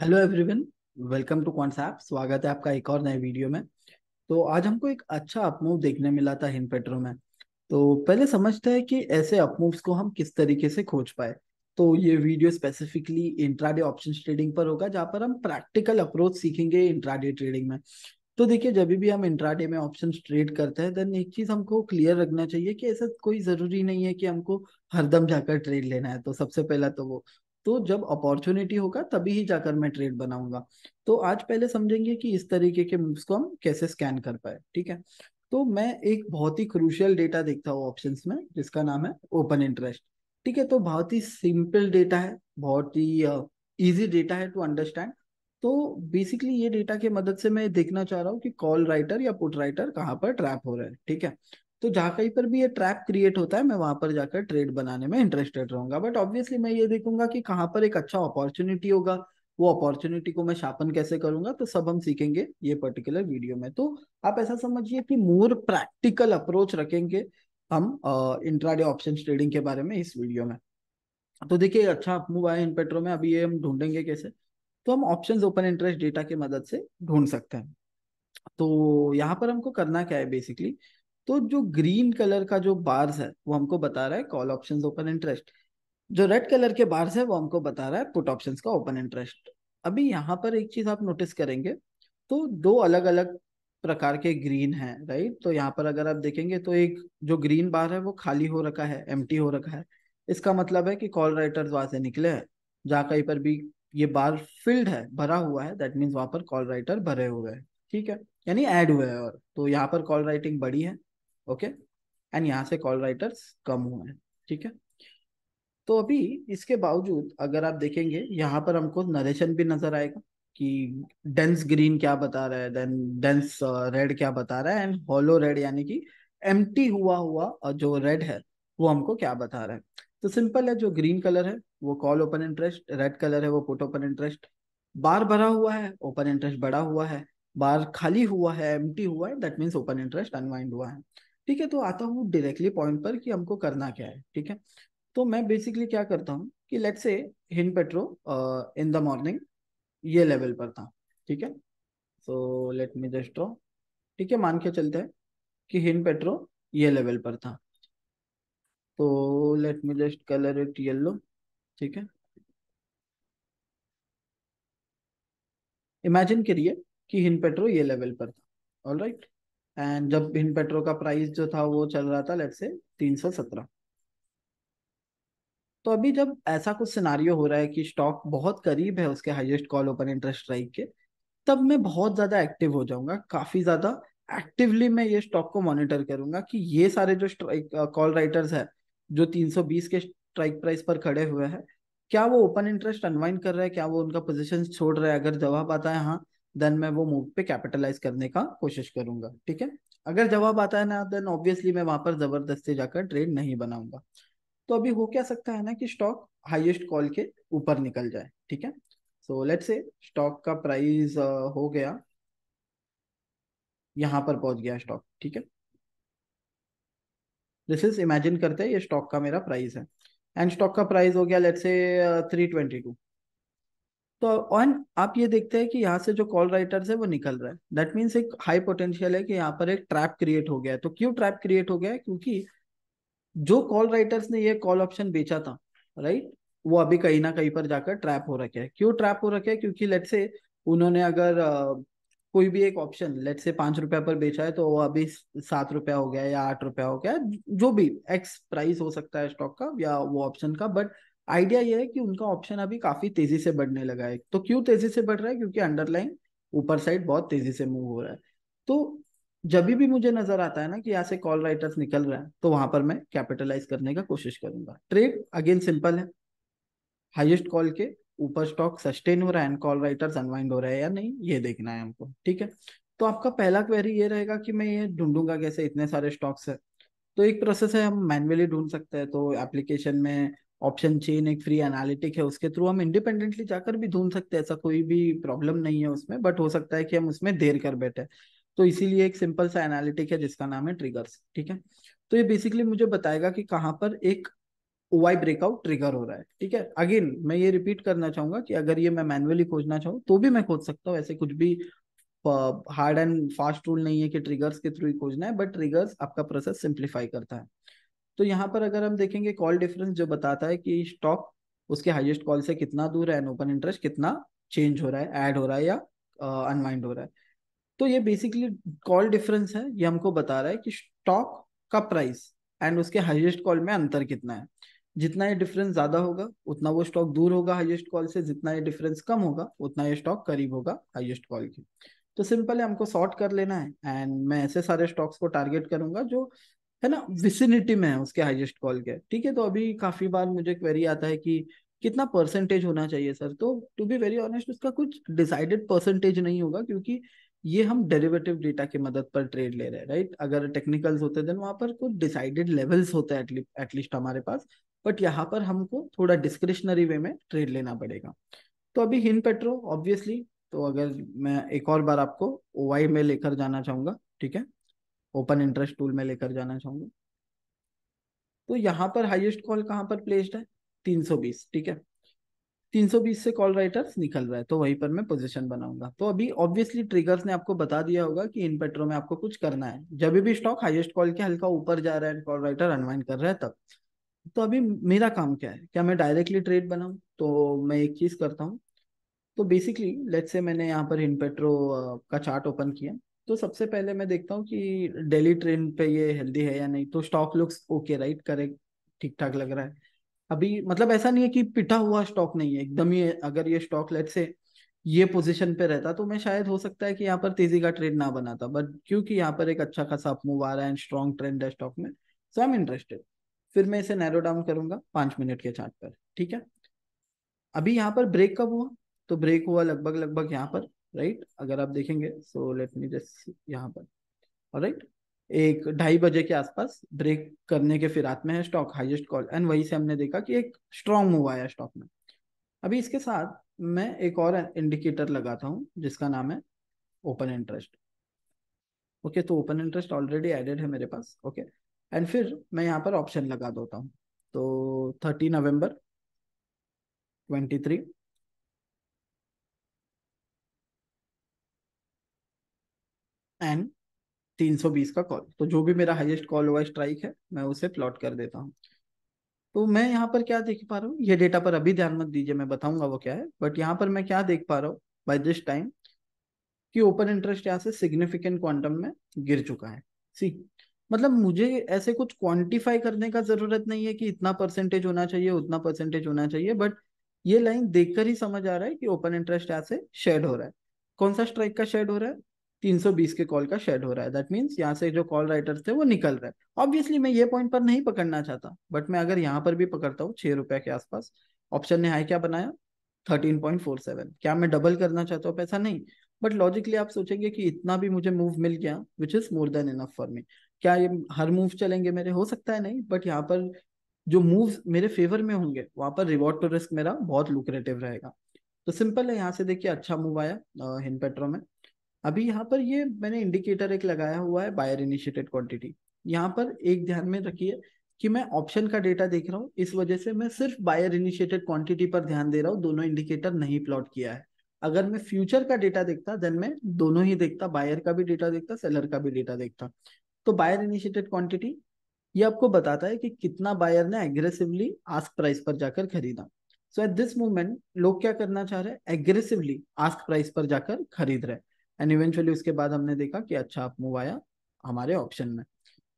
Hello everyone. Welcome to Quantsapp. स्वागत है आपका एक और नए वीडियो में। तो आज हमको एक अच्छा अपमूव देखने मिला था हिनपेट्रो में। तो पहले समझते हैं कि ऐसे अपमूव्स को हम किस तरीके से खोज पाए। तो ये video specifically intraday option trading पर होगा, जहाँ पर हम प्रैक्टिकल अप्रोच सीखेंगे इंट्राडे ट्रेडिंग में। तो देखिए, जब भी हम इंट्राडे में ऑप्शन ट्रेड करते हैं, देन एक चीज हमको क्लियर रखना चाहिए कि ऐसा कोई जरूरी नहीं है कि हमको हरदम जाकर ट्रेड लेना है। तो सबसे पहला तो वो, तो जब अपॉर्चुनिटी होगा तभी ही जाकर मैं ट्रेड बनाऊंगा। तो आज पहले समझेंगे कि इस तरीके के मूव्स को हम कैसे स्कैन कर पाए। ठीक है। तो मैं एक बहुत ही क्रूशियल डेटा देखता हूँ ऑप्शंस में, जिसका नाम है ओपन इंटरेस्ट। ठीक है। तो बहुत ही सिंपल डेटा है, बहुत ही इजी डेटा है टू अंडरस्टैंड। तो बेसिकली ये डेटा की मदद से मैं देखना चाह रहा हूँ कि कॉल राइटर या पुट राइटर कहाँ पर ट्रैप हो रहे हैं। ठीक है। तो जहाँ कहीं पर भी ये ट्रैप क्रिएट होता है, मैं वहां पर जाकर ट्रेड बनाने में इंटरेस्टेड रहूंगा। बट ऑब्वियसली मैं ये देखूंगा कि कहाँ पर एक अच्छा अपॉर्चुनिटी होगा। वो अपॉर्चुनिटी को मैं शार्पन कैसे करूंगा, तो सब हम सीखेंगे ये पर्टिकुलर वीडियो में। तो आप ऐसा समझिए कि मोर प्रैक्टिकल अप्रोच रखेंगे हम इंट्राडे ऑप्शन ट्रेडिंग के बारे में इस वीडियो में। तो देखिए, अच्छा मूव आया इन पेट्रो में। अभी ये हम ढूंढेंगे कैसे। तो हम ऑप्शंस ओपन इंटरेस्ट डेटा की मदद से ढूंढ सकते हैं। तो यहाँ पर हमको करना क्या है बेसिकली। तो जो ग्रीन कलर का जो बार्स है वो हमको बता रहा है कॉल ऑप्शंस ओपन इंटरेस्ट। जो रेड कलर के बार्स है वो हमको बता रहा है पुट ऑप्शंस का ओपन इंटरेस्ट। अभी यहाँ पर एक चीज आप नोटिस करेंगे, तो दो अलग अलग प्रकार के ग्रीन हैं, राइट। तो यहाँ पर अगर आप देखेंगे तो एक जो ग्रीन बार है वो खाली हो रखा है, एम्प्टी हो रखा है। इसका मतलब है कि कॉल राइटर्स वहां से निकले हैं। जहाँ कहीं पर भी ये बार फिल्ड है, भरा हुआ है, दैट मीन्स वहां पर कॉल राइटर भरे हुए हैं। ठीक है। यानी ऐड हुए हैं। और तो यहाँ पर कॉल राइटिंग बड़ी है। ओके। एंड यहाँ से कॉल राइटर्स कम हुए हैं। ठीक है। तो अभी इसके बावजूद अगर आप देखेंगे, यहाँ पर हमको नरेशन भी नजर आएगा कि डेंस ग्रीन क्या बता रहा है, देन डेंस रेड क्या बता रहा है, एंड हॉलो रेड यानी कि एम्प्टी हुआ हुआ और जो रेड है वो हमको क्या बता रहा है। तो सिंपल है, जो ग्रीन कलर है वो call open interest, red colour है वो पुट ओपन इंटरेस्ट। बार भरा हुआ है, ओपन इंटरेस्ट बढ़ा हुआ है। बार खाली हुआ है, एम्प्टी हुआ है, that means open interest unwind हुआ है। ठीक है। तो आता हूँ डायरेक्टली पॉइंट पर कि हमको करना क्या है। ठीक है। तो मैं बेसिकली क्या करता हूँ कि लेट्स से हिन पेट्रो इन द मॉर्निंग ये लेवल पर था। ठीक है। So let me just draw. ठीक है, मान के चलते हैं कि हिन पेट्रो ये लेवल पर था। तो let me just colour it yellow. ठीक है। इमेजिन करिए कि हिन पेट्रो ये लेवल पर था। All right. एंड जब हिन पेट्रो का प्राइस जो था वो चल रहा था लेट्स से 317। तो अभी जब ऐसा कुछ सिनारियो हो रहा है कि स्टॉक बहुत करीब है उसके highest call open interest strike के, तब मैं बहुत ज्यादा एक्टिव हो जाऊंगा, काफी ज्यादा एक्टिवली मैं ये स्टॉक को मॉनिटर करूंगा कि ये सारे जो स्ट्राइक कॉल राइटर्स है जो 320 के स्ट्राइक प्राइस पर खड़े हुए हैं, क्या वो ओपन इंटरेस्ट अनवाइंड कर रहे हैं, क्या वो उनका पोजीशन छोड़ रहे हैं। अगर जवाब आता है हाँ, देन मैं वो मूव पे कैपिटलाइज करने का कोशिश करूंगा। ठीक है। अगर जवाब आता है ना, देन ऑब्वियसली मैं वहां पर जबरदस्ती जाकर ट्रेड नहीं बनाऊंगा। तो अभी हो क्या सकता है ना कि स्टॉक हाईएस्ट कॉल के ऊपर निकल जाए। ठीक है। सो लेट्स से स्टॉक का प्राइस हो गया, यहाँ पर पहुंच गया स्टॉक। ठीक है। दिस इज, इमेजिन करते हैं ये स्टॉक का मेरा प्राइस है। एंड स्टॉक का प्राइस हो गया लेट्स से 322। तो ऑन आप ये देखते हैं कि यहाँ से जो कॉल राइटर्स है वो निकल रहा है, दैट मीन्स एक हाई पोटेंशियल है कि यहाँ पर एक ट्रैप क्रिएट हो गया है। तो क्यों ट्रैप क्रिएट हो गया है? क्योंकि जो कॉल राइटर्स ने ये कॉल ऑप्शन बेचा था, राइट, वो अभी कहीं ना कहीं पर जाकर ट्रैप हो रखे हैं। क्यों ट्रैप हो रखे हैं? क्योंकि लेट से उन्होंने अगर कोई भी एक ऑप्शन लेट से 5 रुपया पर बेचा है, तो वो अभी 7 रुपया हो गया या 8 रुपया हो गया, जो भी एक्स प्राइस हो सकता है स्टॉक का या वो ऑप्शन का। बट आइडिया ये है कि उनका ऑप्शन अभी काफी तेजी से बढ़ने लगा है। तो क्यों तेजी से बढ़ रहा है? क्योंकि अंडरलाइन ऊपर साइड बहुत तेजी से मूव हो रहा है। तो जब भी मुझे नजर आता है ना कि यहाँ से कॉल राइटर्स निकल रहा है, तो वहां पर मैं कैपिटलाइज करने का कोशिश करूंगा। ट्रेड अगेन सिंपल है, हाईएस्ट कॉल के ऊपर स्टॉक सस्टेन हो रहा है एंड कॉल राइटर्स अनवाइंड हो रहा है या नहीं, ये देखना है हमको। ठीक है। तो आपका पहला क्वेरी ये रहेगा कि मैं ये ढूंढूंगा कैसे, इतने सारे स्टॉक्स है। तो एक प्रोसेस है, हम मैन्युअली ढूंढ सकते हैं। तो एप्लीकेशन में ऑप्शन चेन एक फ्री एनालिटिक है, उसके थ्रू हम इंडिपेंडेंटली जाकर भी ढूंढ सकते हैं। ऐसा कोई भी प्रॉब्लम नहीं है उसमें, बट हो सकता है कि हम उसमें देर कर बैठे। तो इसीलिए एक सिंपल सा एनालिटिक है जिसका नाम है ट्रिगर्स। ठीक है। तो ये बेसिकली मुझे बताएगा कि कहाँ पर एक OI ब्रेकआउट ट्रिगर हो रहा है। ठीक है, अगेन मैं ये रिपीट करना चाहूंगा कि अगर ये मैं मैन्युअली खोजना चाहूँ तो भी मैं खोज सकता हूँ, ऐसे कुछ भी हार्ड एंड फास्ट रूल नहीं है कि ट्रिगर्स के थ्रू ही खोजना है, बट ट्रिगर्स आपका प्रोसेस सिंप्लीफाई करता है। तो यहाँ पर अगर हम देखेंगे कॉल डिफरेंस जो बताता है कि स्टॉक उसके हाईएस्ट कॉल से कितना दूर है एंड ओपन इंटरेस्ट कितना चेंज हो रहा है, ऐड हो रहा है या अनवाइंड हो रहा है। तो ये बेसिकली कॉल डिफरेंस है, ये हमको बता रहा है कि स्टॉक का प्राइस एंड उसके हाईएस्ट कॉल में अंतर कितना है। जितना ये डिफरेंस ज्यादा होगा उतना वो स्टॉक दूर होगा हाईएस्ट कॉल से, जितना ये डिफरेंस कम होगा उतना ये स्टॉक करीब होगा हाईएस्ट कॉल के। तो सिंपल है, हमको सॉर्ट कर लेना है एंड मैं ऐसे सारे स्टॉक्स को टारगेट करूंगा जो है ना विसिनिटी में है उसके हाईएस्ट कॉल के। ठीक है, तो अभी काफी बार मुझे क्वेरी आता है कि कितना परसेंटेज होना चाहिए सर, तो टू बी वेरी ऑनेस्ट उसका कुछ डिसाइडेड परसेंटेज नहीं होगा, क्योंकि ये हम डेरिवेटिव डेटा की मदद पर ट्रेड ले रहे हैं, राइट। अगर टेक्निकल्स होते देन वहां पर कुछ डिसाइडेड लेवल्स होते हैं एटलीस्ट हमारे पास, बट यहाँ पर हमको थोड़ा डिस्क्रिशनरी वे में ट्रेड लेना पड़ेगा। तो अभी हिन पेट्रो ऑब्वियसली, तो अगर मैं एक और बार आपको OI में लेकर जाना चाहूंगा, ठीक है, ओपन इंटरेस्ट टूल में लेकर जाना चाहूंगा, तो यहाँ पर हाईएस्ट कॉल कहाँ पर प्लेस्ड है, 320। ठीक है, 320 से कॉल राइटर्स निकल रहा है, तो वहीं पर मैं पोजीशन बनाऊंगा। तो अभी ऑब्वियसली ट्रिगर्स ने आपको बता दिया होगा कि इन पेट्रो में आपको कुछ करना है जब भी स्टॉक हाईएस्ट कॉल के हल्का ऊपर जा रहा है, कॉल राइटर अनवाइंड कर रहा है तब। तो अभी मेरा काम क्या है, क्या मैं डायरेक्टली ट्रेड बनाऊं, तो मैं एक चीज करता हूँ। तो बेसिकली लेट्स से मैंने यहाँ पर इन पेट्रो का चार्ट ओपन किया, तो सबसे पहले मैं देखता हूँ कि डेली ट्रेंड पे ये हेल्दी है या नहीं। तो stock looks okay, right, correct, ठीक ठाक लग रहा है। अभी मतलब ऐसा नहीं है कि पिटा हुआ स्टॉक नहीं है एकदम ही। अगर ये स्टॉक लेट्स से ये पोजीशन पे रहता तो मैं शायद हो सकता है कि यहाँ पर तेजी का ट्रेड ना बनाता, बट क्योंकि यहाँ पर एक अच्छा खासा अप मूव आ रहा है एंड स्ट्रॉन्ग ट्रेंड है स्टॉक में, सो आई एम इंटरेस्टेड। फिर मैं इसे नैरो डाउन करूंगा 5 मिनट के चार्ट पर। ठीक है, अभी यहाँ पर ब्रेक कब हुआ, तो ब्रेक हुआ लगभग लगभग यहाँ पर, राइट। अगर आप देखेंगे सो लेट मी जस्ट यहाँ पर, राइट, 1-2:30 बजे के आसपास ब्रेक करने के फिराक में है स्टॉक हाईएस्ट कॉल, एंड वहीं से हमने देखा कि एक स्ट्रॉन्ग मूव आया स्टॉक में। अभी इसके साथ मैं एक और इंडिकेटर लगाता हूँ जिसका नाम है ओपन इंटरेस्ट। ओके, तो ओपन इंटरेस्ट ऑलरेडी एडेड है मेरे पास। ओके, एंड फिर मैं यहाँ पर ऑप्शन लगा देता हूँ। तो 30 नवंबर 23 एंड 320 का कॉल, तो जो भी मेरा हाईएस्ट कॉल हुआ स्ट्राइक है मैं उसे प्लॉट कर देता हूँ। तो मैं यहाँ पर क्या देख पा रहा हूँ, ये डेटा पर अभी ध्यान मत दीजिए, मैं बताऊंगा वो क्या है, बट यहाँ पर मैं क्या देख पा रहा हूँ बाय दिस टाइम, कि ओपन इंटरेस्ट यहाँ से सिग्निफिकेंट क्वांटम में गिर चुका है। सी, मतलब मुझे ऐसे कुछ क्वांटिफाई करने का जरूरत नहीं है कि इतना परसेंटेज होना चाहिए उतना परसेंटेज होना चाहिए, बट ये लाइन देखकर ही समझ आ रहा है कि ओपन इंटरेस्ट यहाँ से शेड हो रहा है। कौन सा स्ट्राइक का शेड हो रहा है, 320 के कॉल का शेड हो रहा है। दैट मीन्स यहाँ से जो कॉल राइटर्स थे वो निकल रहे हैं। ऑब्वियसली मैं ये पॉइंट पर नहीं पकड़ना चाहता, बट मैं अगर यहाँ पर भी पकड़ता हूँ 6 रुपए के आसपास, ऑप्शन ने हाई क्या बनाया, 13.47, क्या मैं डबल करना चाहता हूँ पैसा, नहीं। बट लॉजिकली आप सोचेंगे कि इतना भी मुझे मूव मिल गया which is more than enough for me. क्या ये हर मूव चलेंगे मेरे, हो सकता है नहीं, बट यहाँ पर जो मूव मेरे फेवर में होंगे वहां पर रिवॉर्ड टू रिस्क मेरा बहुत लुक्रेटिव रहेगा। तो सिंपल है, यहाँ से देखिए अच्छा मूव आया हिन पेट्रो में। अभी यहाँ पर ये मैंने इंडिकेटर एक लगाया हुआ है बायर इनिशिएटेड क्वांटिटी। यहाँ पर एक ध्यान में रखिए कि मैं ऑप्शन का डेटा देख रहा हूँ, इस वजह से मैं सिर्फ बायर इनिशिएटेड क्वांटिटी पर ध्यान दे रहा हूँ, दोनों इंडिकेटर नहीं प्लॉट किया है। अगर मैं फ्यूचर का डेटा देखता देन मैं दोनों ही देखता, बायर का भी डेटा देखता सेलर का भी डेटा देखता। तो बायर इनिशिएटेड क्वांटिटी ये आपको बताता है कि कितना बायर ने एग्रेसिवली आस्क प्राइस पर जाकर खरीदा। सो एट दिस मोमेंट लोग क्या करना चाह रहे हैं, एग्रेसिवली आस्क प्राइस पर जाकर खरीद रहे हैं। एंड इवेंचुअली उसके बाद हमने देखा कि अच्छा आप मूव आया हमारे ऑप्शन में।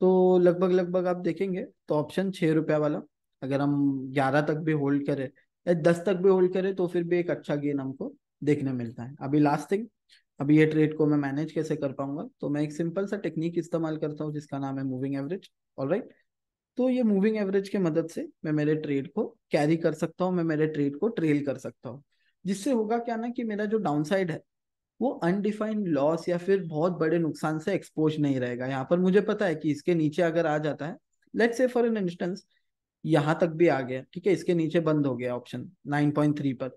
तो लगभग लगभग आप देखेंगे तो ऑप्शन 6 रुपया वाला अगर हम 11 तक भी होल्ड करें या 10 तक भी होल्ड करें तो फिर भी एक अच्छा गेन हमको देखने मिलता है। अभी लास्ट थिंग, अभी ये ट्रेड को मैं मैनेज कैसे कर पाऊंगा, तो मैं एक सिंपल सा टेक्निक इस्तेमाल करता हूँ जिसका नाम है मूविंग एवरेज। ऑलराइट, तो ये मूविंग एवरेज के मदद से मैं मेरे ट्रेड को कैरी कर सकता हूँ, मैं मेरे ट्रेड को ट्रेल कर सकता हूँ। जिससे होगा क्या ना कि मेरा जो डाउनसाइड है वो अनडिफाइंड लॉस या फिर बहुत बड़े नुकसान से एक्सपोज नहीं रहेगा। यहाँ पर मुझे पता है कि इसके नीचे अगर आ जाता है, let's say for an instance यहाँ तक भी आ गया, ठीक है, इसके नीचे बंद हो गया ऑप्शन 9.3 पर,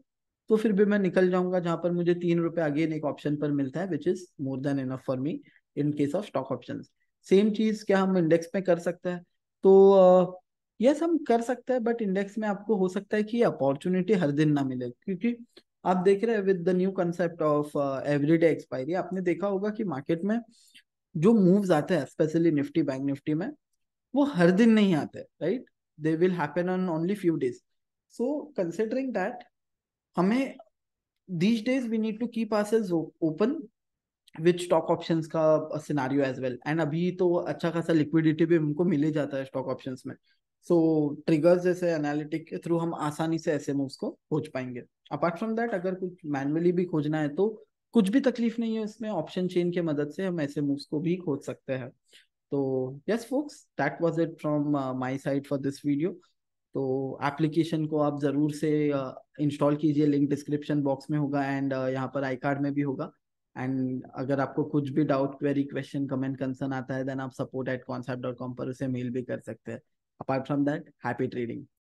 तो फिर भी मैं निकल जाऊंगा जहां पर मुझे 3 रुपए अगेन एक ऑप्शन पर मिलता है which is more than enough for me in case of stock option. Same चीज क्या हम इंडेक्स में कर सकते हैं, तो यस हम कर सकते हैं, बट इंडेक्स में आपको हो सकता है कि अपॉर्चुनिटी हर दिन ना मिले, क्योंकि आप देख रहे हैं with the new concept of everyday expiry, आपने देखा होगा कि मार्केट में जो मूव्स आते हैं स्पेशली निफ्टी बैंक निफ्टी में, वो हर दिन नहीं आते, right? They will happen on only few days. So considering that, हमें these days we need to keep ourselves open with stock options का सिनारियो एज वेल, एंड अभी तो अच्छा खासा लिक्विडिटी भी हमको मिल ही जाता है स्टॉक ऑप्शंस में। सो ट्रिगर्स जैसे एनालिटिक के थ्रू हम आसानी से ऐसे मूव्स को खोज पाएंगे। अपार्ट फ्रॉम दैट, अगर कुछ मैनुअली भी खोजना है तो कुछ भी तकलीफ नहीं है इसमें, ऑप्शन चेन की मदद से हम ऐसे मूव्स को भी खोज सकते हैं। तो yes folks, that was it from my side for this video. तो एप्लीकेशन को आप जरूर से इंस्टॉल कीजिए, लिंक डिस्क्रिप्शन बॉक्स में होगा, एंड यहाँ पर आई कार्ड में भी होगा। एंड अगर आपको कुछ भी doubt, query, question, comment, concern आता है, देन आप support@concept.com पर उसे मेल भी कर सकते हैं। Apart from that, happy trading.